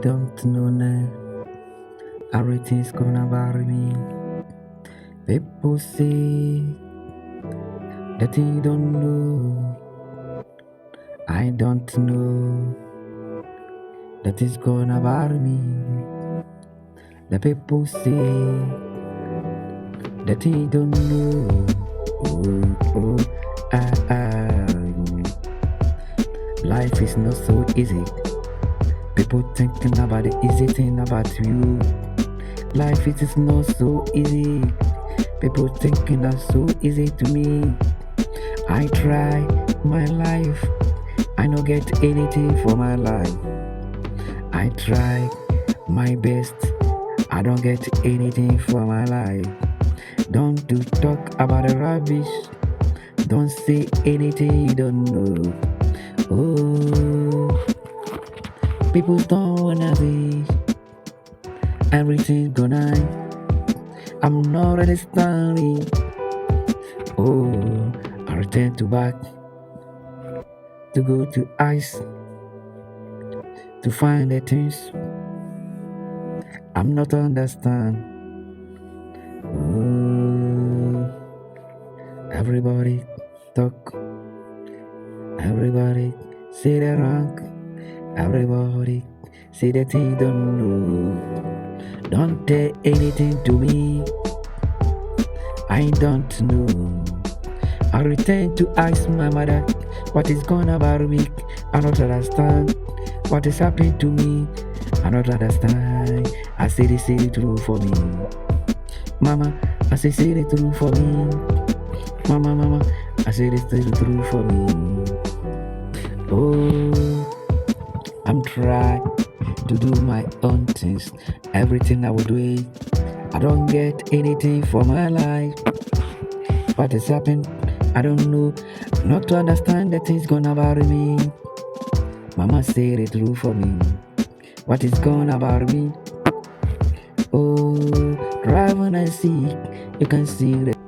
don't know now. Everything's gonna bury me. People say that you don't know. I don't know that it's gonna bury me. The people say that you don't know. Oh, life is not so easy. People thinking about the easy thing about you. Life is not so easy. People thinking that's so easy to me. I try my life. I don't get anything for my life. I try my best. I don't get anything for my life. Don't do talk about the rubbish. Don't say anything you don't know. Oh, people don't wanna see everything's gonna. I'm not understanding. Oh, I return to back to go to ice to find the things I'm not understand. Oh, everybody talk, everybody say the wrong, everybody say that they don't know. Don't tell anything to me. I don't know. I return to ask my mother what is going about me. I don't understand what is happening to me. I don't understand. I say the truth for me. Mama, I say the truth for me. Mama, I say the truth for me. Oh, I'm trying to do my own things. Everything I will do it. I don't get anything for my life. What is happening? I don't know. Not to understand the things gonna bother me. Mama say the truth for me. What is gonna bother me? Oh, drive when I see, you can see the